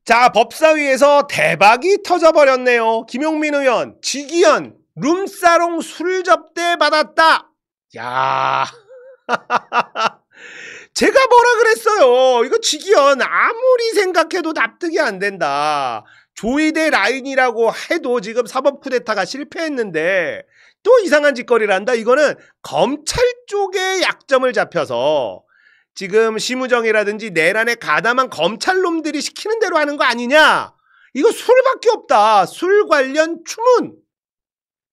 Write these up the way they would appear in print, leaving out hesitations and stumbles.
자, 법사위에서 대박이 터져버렸네요. 김용민 의원, 지기현, 룸사롱 술접대 받았다. 야, 제가 뭐라 그랬어요. 이거 지기현 아무리 생각해도 납득이 안 된다. 조이대 라인이라고 해도 지금 사법 쿠데타가 실패했는데 또 이상한 짓거리를 한다. 이거는 검찰 쪽에 약점을 잡혀서 지금 심우정이라든지 내란에 가담한 검찰놈들이 시키는 대로 하는 거 아니냐. 이거 술밖에 없다. 술 관련 추문,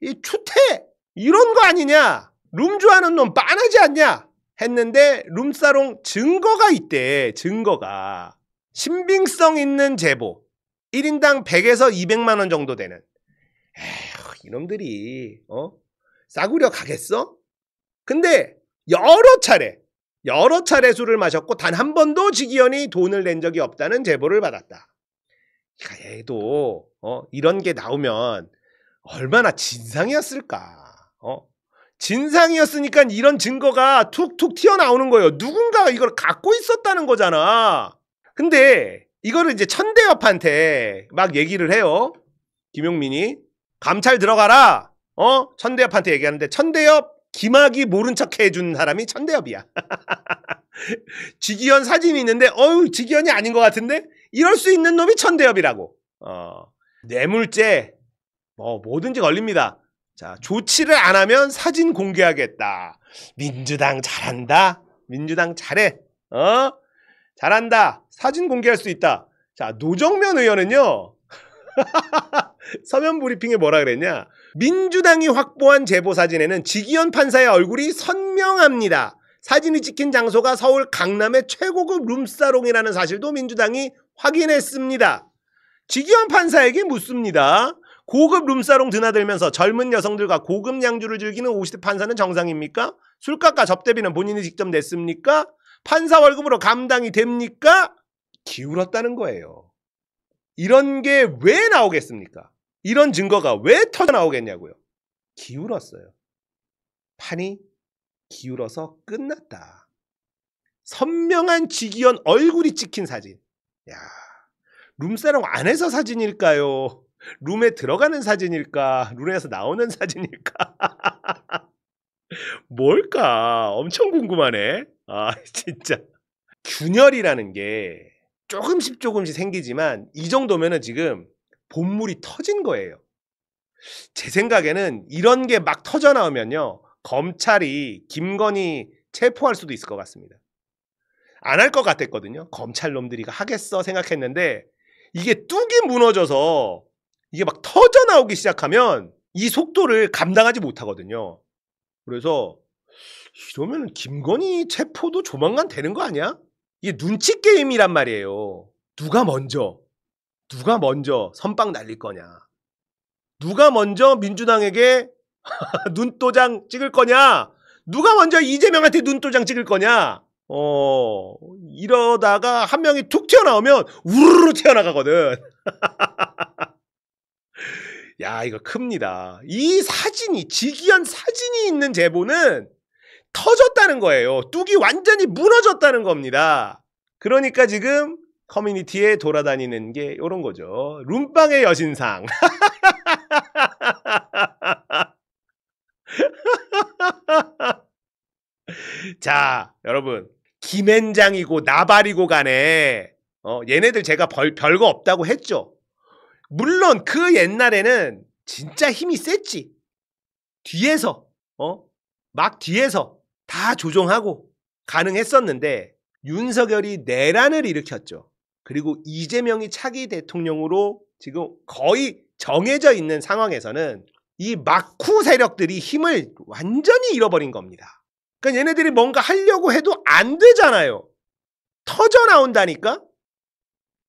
이 추태 이런 거 아니냐. 룸 좋아하는 놈 빤하지 않냐 했는데 룸사롱 증거가 있대. 증거가 신빙성 있는 제보 1인당 100에서 200만 원 정도 되는. 에휴, 이놈들이 싸구려 가겠어? 근데 여러 차례 술을 마셨고 단 한 번도 지기현이 돈을 낸 적이 없다는 제보를 받았다. 얘도 이런 게 나오면 얼마나 진상이었을까. 진상이었으니까 이런 증거가 툭툭 튀어나오는 거예요. 누군가가 이걸 갖고 있었다는 거잖아. 근데 이거를 이제 천대엽한테 막 얘기를 해요. 김용민이 감찰 들어가라. 천대엽한테 얘기하는데 천대엽 김학이 모른 척 해준 사람이 천대엽이야. 지기현 사진이 있는데 지기현이 아닌 것 같은데 이럴 수 있는 놈이 천대엽이라고. 뇌물죄 뭐든지 걸립니다. 자, 조치를 안 하면 사진 공개하겠다. 민주당 잘한다. 민주당 잘해. 잘한다. 사진 공개할 수 있다. 자, 노정면 의원은요. 서면 브리핑에 뭐라 그랬냐. 민주당이 확보한 제보 사진에는 지기현 판사의 얼굴이 선명합니다. 사진이 찍힌 장소가 서울 강남의 최고급 룸사롱이라는 사실도 민주당이 확인했습니다. 지기현 판사에게 묻습니다. 고급 룸사롱 드나들면서 젊은 여성들과 고급 양주를 즐기는 50대 판사는 정상입니까? 술값과 접대비는 본인이 직접 냈습니까? 판사 월급으로 감당이 됩니까? 기울었다는 거예요. 이런 게 왜 나오겠습니까? 이런 증거가 왜 터져 나오겠냐고요. 기울었어요. 판이 기울어서 끝났다. 선명한 지기현 얼굴이 찍힌 사진. 야, 룸사롱 안에서 사진일까요? 룸에 들어가는 사진일까? 룸에서 나오는 사진일까? 뭘까? 엄청 궁금하네. 아, 진짜. 균열이라는 게 조금씩 생기지만 이 정도면은 지금 본물이 터진 거예요. 제 생각에는 이런 게 막 터져 나오면요. 검찰이 김건희 체포할 수도 있을 것 같습니다. 안 할 것 같았거든요. 검찰 놈들이 하겠어 생각했는데 이게 뚝이 무너져서 이게 막 터져 나오기 시작하면 이 속도를 감당하지 못하거든요. 그래서 이러면 김건희 체포도 조만간 되는 거 아니야? 이게 눈치 게임이란 말이에요. 누가 먼저 선빵 날릴 거냐. 누가 먼저 민주당에게 눈도장 찍을 거냐. 누가 먼저 이재명한테 눈도장 찍을 거냐. 이러다가 한 명이 툭 튀어나오면 우르르 튀어나가거든. 야, 이거 큽니다. 이 사진이, 지기현 사진이 있는 제보는 터졌다는 거예요. 뚝이 완전히 무너졌다는 겁니다. 그러니까 지금 커뮤니티에 돌아다니는 게 이런 거죠. 룸빵의 여신상. 자, 여러분. 김앤장이고 나발이고 간에 얘네들 제가 별거 없다고 했죠. 물론 그 옛날에는 진짜 힘이 셌지. 뒤에서 막 뒤에서 다 조종하고 가능했었는데 윤석열이 내란을 일으켰죠. 그리고 이재명이 차기 대통령으로 지금 거의 정해져 있는 상황에서는 이 막후 세력들이 힘을 완전히 잃어버린 겁니다. 그러니까 얘네들이 뭔가 하려고 해도 안 되잖아요. 터져 나온다니까?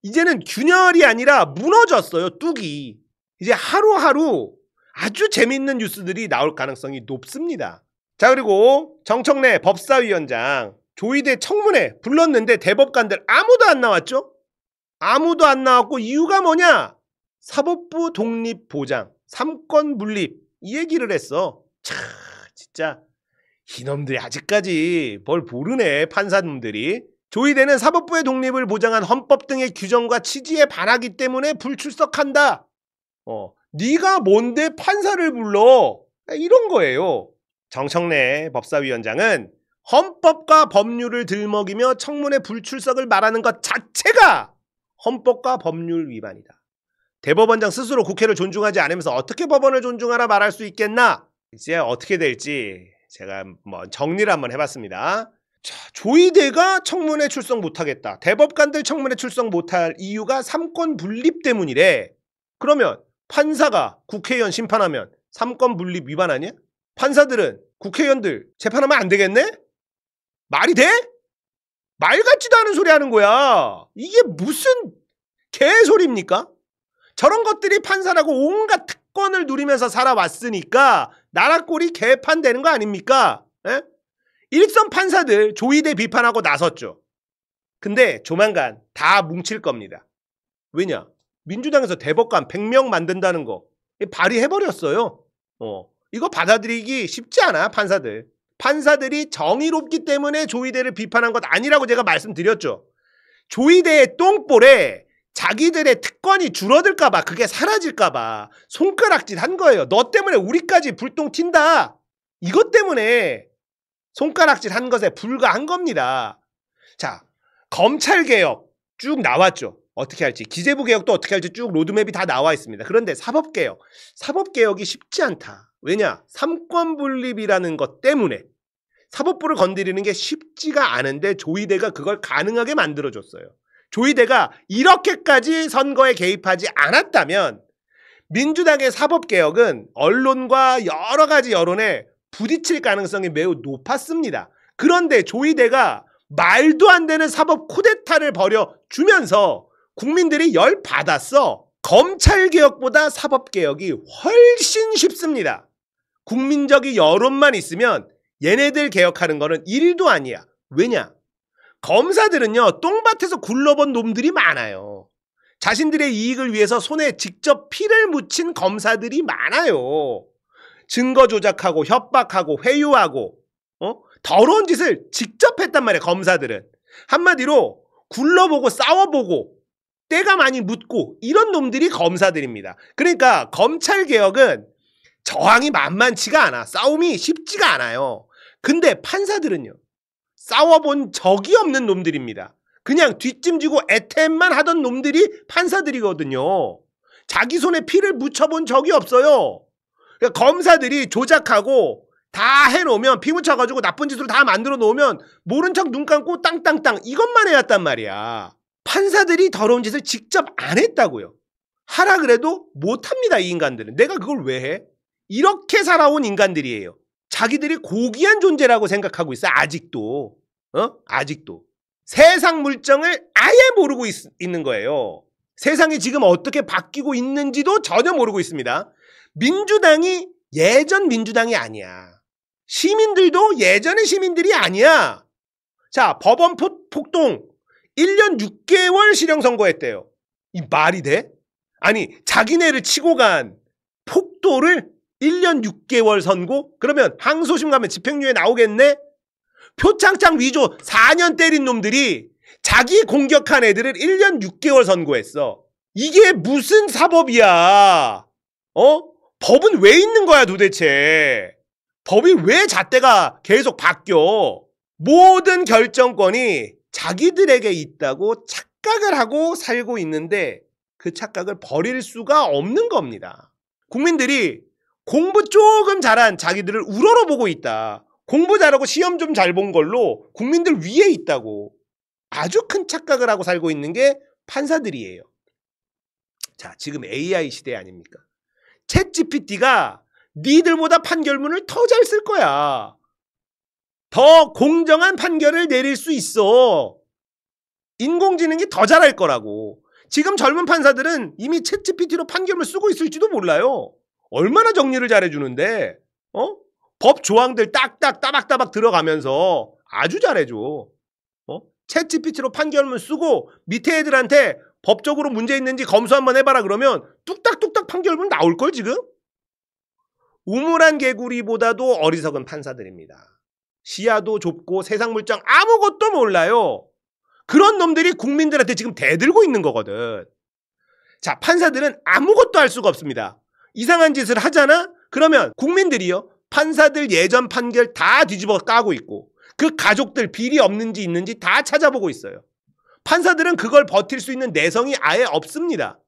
이제는 균열이 아니라 무너졌어요. 뚝이. 이제 하루하루 아주 재밌는 뉴스들이 나올 가능성이 높습니다. 자, 그리고 정청래 법사위원장 조이대 청문회 불렀는데 대법관들 아무도 안 나왔죠? 아무도 안 나왔고 이유가 뭐냐? 사법부 독립 보장, 삼권 분립 이 얘기를 했어. 차, 진짜 이놈들이 아직까지 뭘 모르네. 판사놈들이. 조의대는 사법부의 독립을 보장한 헌법 등의 규정과 취지에 반하기 때문에 불출석한다. 네가 뭔데 판사를 불러? 이런 거예요. 정청래 법사위원장은 헌법과 법률을 들먹이며 청문회 불출석을 말하는 것 자체가 헌법과 법률 위반이다. 대법원장 스스로 국회를 존중하지 않으면서 어떻게 법원을 존중하라 말할 수 있겠나? 이제 어떻게 될지 제가 정리를 한번 해봤습니다. 자, 조의대가 청문회 출석 못하겠다. 대법관들 청문회 출석 못할 이유가 삼권 분립 때문이래. 그러면 판사가 국회의원 심판하면 삼권 분립 위반 아니야? 판사들은 국회의원들 재판하면 안 되겠네? 말이 돼? 말 같지도 않은 소리 하는 거야. 이게 무슨 개소리입니까? 저런 것들이 판사라고 온갖 특권을 누리면서 살아왔으니까 나라 꼴이 개판되는 거 아닙니까? 에? 일선 판사들 조의대 비판하고 나섰죠. 근데 조만간 다 뭉칠 겁니다. 왜냐? 민주당에서 대법관 100명 만든다는 거 발의해버렸어요. 이거 받아들이기 쉽지 않아, 판사들. 판사들이 정의롭기 때문에 조의대를 비판한 것 아니라고 제가 말씀드렸죠. 조의대의 똥볼에 자기들의 특권이 줄어들까봐, 그게 사라질까봐 손가락질 한 거예요. 너 때문에 우리까지 불똥 튄다. 이것 때문에 손가락질 한 것에 불과한 겁니다. 자, 검찰개혁 쭉 나왔죠. 어떻게 할지, 기재부 개혁도 어떻게 할지 쭉 로드맵이 다 나와 있습니다. 그런데 사법개혁이 쉽지 않다. 왜냐? 삼권분립이라는 것 때문에 사법부를 건드리는 게 쉽지가 않은데 조의대가 그걸 가능하게 만들어줬어요. 조의대가 이렇게까지 선거에 개입하지 않았다면 민주당의 사법개혁은 언론과 여러 가지 여론에 부딪힐 가능성이 매우 높았습니다. 그런데 조의대가 말도 안 되는 사법 쿠데타를 벌여주면서 국민들이 열받았어. 검찰개혁보다 사법개혁이 훨씬 쉽습니다. 국민적인 여론만 있으면 얘네들 개혁하는 거는 일도 아니야. 왜냐? 검사들은요, 똥밭에서 굴러본 놈들이 많아요. 자신들의 이익을 위해서 손에 직접 피를 묻힌 검사들이 많아요. 증거 조작하고 협박하고 회유하고 더러운 짓을 직접 했단 말이에요. 검사들은. 한마디로 굴러보고 싸워보고 때가 많이 묻고 이런 놈들이 검사들입니다. 그러니까 검찰개혁은 저항이 만만치가 않아. 싸움이 쉽지가 않아요. 근데 판사들은요, 싸워본 적이 없는 놈들입니다. 그냥 뒷짐지고 애템만 하던 놈들이 판사들이거든요. 자기 손에 피를 묻혀본 적이 없어요. 그러니까 검사들이 조작하고 다 해놓으면, 피 묻혀가지고 나쁜 짓으로 다 만들어 놓으면 모른 척 눈 감고 땅땅땅 이것만 해왔단 말이야. 판사들이 더러운 짓을 직접 안 했다고요. 하라 그래도 못합니다. 이 인간들은. 내가 그걸 왜 해? 이렇게 살아온 인간들이에요. 자기들이 고귀한 존재라고 생각하고 있어. 아직도. 아직도. 세상 물정을 아예 모르고 있는 거예요. 세상이 지금 어떻게 바뀌고 있는지도 전혀 모르고 있습니다. 민주당이 예전 민주당이 아니야. 시민들도 예전의 시민들이 아니야. 자, 법원 폭동 1년 6개월 실형 선고했대요. 이 말이 돼? 아니, 자기네를 치고 간 폭도를 1년 6개월 선고? 그러면 항소심 가면 집행유예 나오겠네? 표창장 위조 4년 때린 놈들이 자기 공격한 애들을 1년 6개월 선고했어. 이게 무슨 사법이야? 법은 왜 있는 거야 도대체? 법이 왜 잣대가 계속 바뀌어? 모든 결정권이 자기들에게 있다고 착각을 하고 살고 있는데 그 착각을 버릴 수가 없는 겁니다. 국민들이 공부 조금 잘한 자기들을 우러러보고 있다. 공부 잘하고 시험 좀 잘 본 걸로 국민들 위에 있다고 아주 큰 착각을 하고 살고 있는 게 판사들이에요. 자, 지금 AI 시대 아닙니까? 챗GPT가 니들보다 판결문을 더 잘 쓸 거야. 더 공정한 판결을 내릴 수 있어. 인공지능이 더 잘할 거라고. 지금 젊은 판사들은 이미 챗GPT로 판결을 쓰고 있을지도 몰라요. 얼마나 정리를 잘해주는데, 법 조항들 딱딱 따박따박 들어가면서 아주 잘해줘. 챗GPT로 판결문 쓰고 밑에 애들한테 법적으로 문제 있는지 검수 한번 해봐라 그러면 뚝딱뚝딱 판결문 나올걸 지금? 우물안 개구리보다도 어리석은 판사들입니다. 시야도 좁고 세상 물정 아무것도 몰라요. 그런 놈들이 국민들한테 지금 대들고 있는 거거든. 자, 판사들은 아무것도 할 수가 없습니다. 이상한 짓을 하잖아? 그러면 국민들이요, 판사들 예전 판결 다 뒤집어 까고 있고 그 가족들 비리 없는지 있는지 다 찾아보고 있어요. 판사들은 그걸 버틸 수 있는 내성이 아예 없습니다.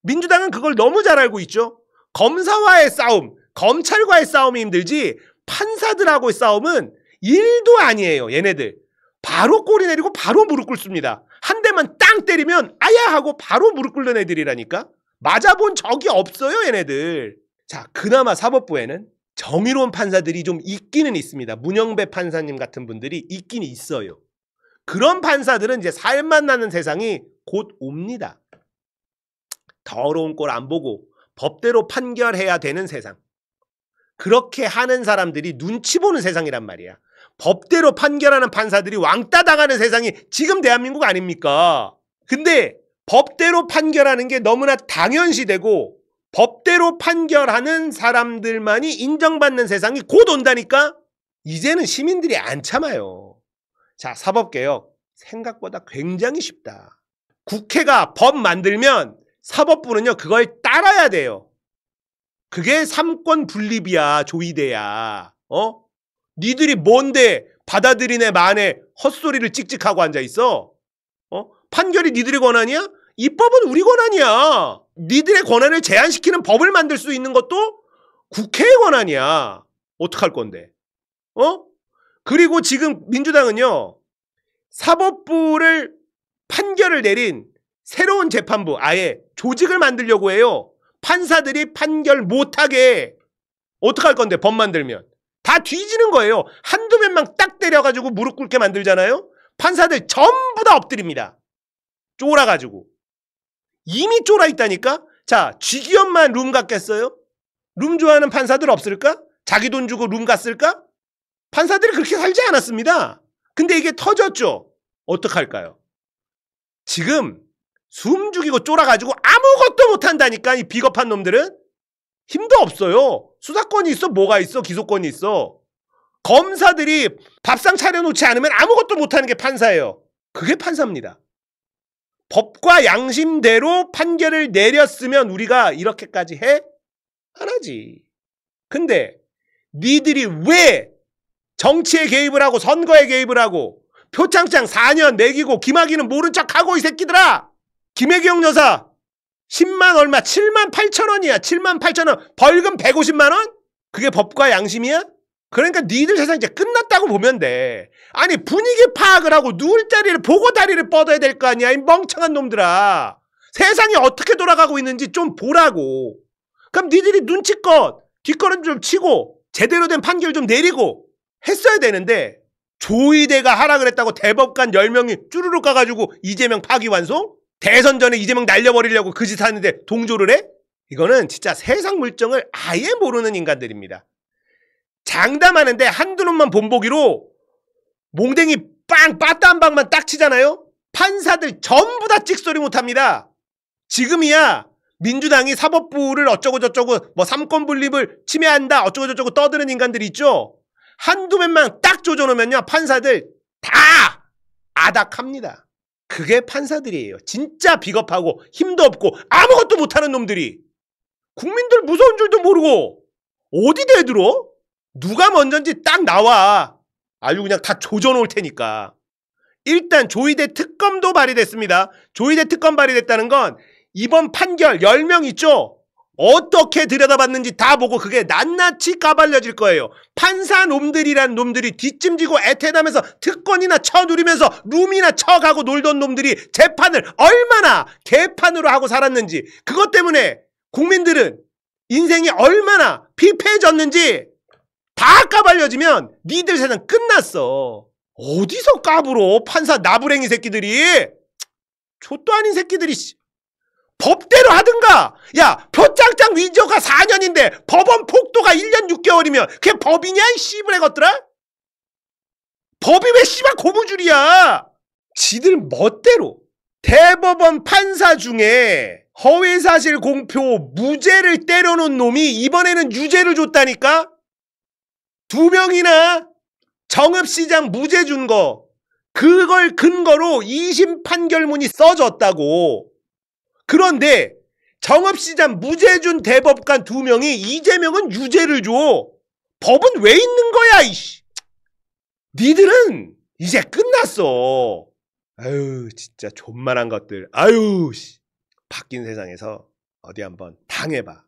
민주당은 그걸 너무 잘 알고 있죠. 검사와의 싸움, 검찰과의 싸움이 힘들지 판사들하고의 싸움은 일도 아니에요. 얘네들 바로 꼬리 내리고 바로 무릎 꿇습니다. 한 대만 땅 때리면 아야 하고 바로 무릎 꿇는 애들이라니까. 맞아본 적이 없어요, 얘네들. 자, 그나마 사법부에는 정의로운 판사들이 좀 있기는 있습니다. 문영배 판사님 같은 분들이 있긴 있어요. 그런 판사들은 이제 살만 나는 세상이 곧 옵니다. 더러운 꼴 안 보고 법대로 판결해야 되는 세상. 그렇게 하는 사람들이 눈치 보는 세상이란 말이야. 법대로 판결하는 판사들이 왕따 당하는 세상이 지금 대한민국 아닙니까? 근데 법대로 판결하는 게 너무나 당연시되고 법대로 판결하는 사람들만이 인정받는 세상이 곧 온다니까? 이제는 시민들이 안 참아요. 자, 사법개혁 생각보다 굉장히 쉽다. 국회가 법 만들면 사법부는요, 그걸 따라야 돼요. 그게 삼권 분립이야, 조이대야. 니들이 뭔데 받아들이네 만에 헛소리를 찍찍하고 앉아있어? 판결이 니들의 권한이야? 입법은 우리 권한이야. 니들의 권한을 제한시키는 법을 만들 수 있는 것도 국회의 권한이야. 어떡할 건데? 그리고 지금 민주당은요, 사법부를 판결을 내린 새로운 재판부, 아예 조직을 만들려고 해요. 판사들이 판결 못하게. 어떡할 건데, 법 만들면? 다 뒤지는 거예요. 한두 명만 딱 때려가지고 무릎 꿇게 만들잖아요. 판사들 전부 다 엎드립니다. 쫄아가지고. 이미 쫄아 있다니까? 자, 쥐기업만 룸 갔겠어요? 룸 좋아하는 판사들 없을까? 자기 돈 주고 룸 갔을까? 판사들이 그렇게 살지 않았습니다. 근데 이게 터졌죠? 어떡할까요? 지금 숨 죽이고 쫄아가지고 아무것도 못한다니까, 이 비겁한 놈들은. 힘도 없어요. 수사권이 있어? 뭐가 있어? 기소권이 있어. 검사들이 밥상 차려놓지 않으면 아무것도 못하는 게 판사예요. 그게 판사입니다. 법과 양심대로 판결을 내렸으면 우리가 이렇게까지 해? 안 하지. 근데 니들이 왜 정치에 개입을 하고 선거에 개입을 하고 표창장 4년 매기고 김학의는 모른 척하고, 이 새끼들아. 김혜경 여사 10만 얼마, 7만 8천 원이야. 7만 8천 원. 벌금 150만 원? 그게 법과 양심이야? 그러니까 니들 세상 이제 끝났다고 보면 돼. 아니, 분위기 파악을 하고 누울 자리를 보고 다리를 뻗어야 될 거 아니야, 이 멍청한 놈들아. 세상이 어떻게 돌아가고 있는지 좀 보라고. 그럼 니들이 눈치껏 뒷걸음 좀 치고 제대로 된 판결 좀 내리고 했어야 되는데, 조이대가 하라 그랬다고 대법관 10명이 쭈루룩 가가지고 이재명 파기환송? 대선 전에 이재명 날려버리려고 그 짓 하는데 동조를 해? 이거는 진짜 세상 물정을 아예 모르는 인간들입니다. 장담하는데 한두 놈만 본보기로 몽댕이 빵 빠따 한 방만 딱 치잖아요? 판사들 전부 다 찍소리 못합니다. 지금이야 민주당이 사법부를 어쩌고저쩌고 뭐 삼권 분립을 침해한다 어쩌고저쩌고 떠드는 인간들이 있죠? 한두 명만 딱 조져놓으면요, 판사들 다 아닥합니다. 그게 판사들이에요. 진짜 비겁하고 힘도 없고 아무것도 못하는 놈들이. 국민들 무서운 줄도 모르고 어디 대들어? 누가 먼저인지 딱 나와. 아주 그냥 다 조져놓을 테니까. 일단 조이대 특검도 발의됐습니다. 조이대 특검 발의됐다는 건 이번 판결 10명 있죠? 어떻게 들여다봤는지 다 보고 그게 낱낱이 까발려질 거예요. 판사 놈들이란 놈들이 뒷짐지고 애태다면서 특권이나 쳐누리면서 룸이나 쳐가고 놀던 놈들이 재판을 얼마나 개판으로 하고 살았는지, 그것 때문에 국민들은 인생이 얼마나 피폐해졌는지 다 까발려지면 니들 세상 끝났어. 어디서 까불어, 판사 나부랭이 새끼들이. 족도 아닌 새끼들이. 법대로 하든가. 야, 표창장 위조가 4년인데 법원 폭도가 1년 6개월이면 그게 법이냐, 이 씨부레 것들아? 법이 왜 씨발 고무줄이야. 지들 멋대로. 대법원 판사 중에 허위사실 공표 무죄를 때려놓은 놈이 이번에는 유죄를 줬다니까? 2명이나 정읍시장 무죄 준 거, 그걸 근거로 2심 판결문이 써졌다고. 그런데 정읍시장 무죄 준 대법관 2명이 이재명은 유죄를 줘. 법은 왜 있는 거야, 이씨. 니들은 이제 끝났어. 아유, 진짜 존만한 것들. 아유, 씨. 바뀐 세상에서 어디 한번 당해봐.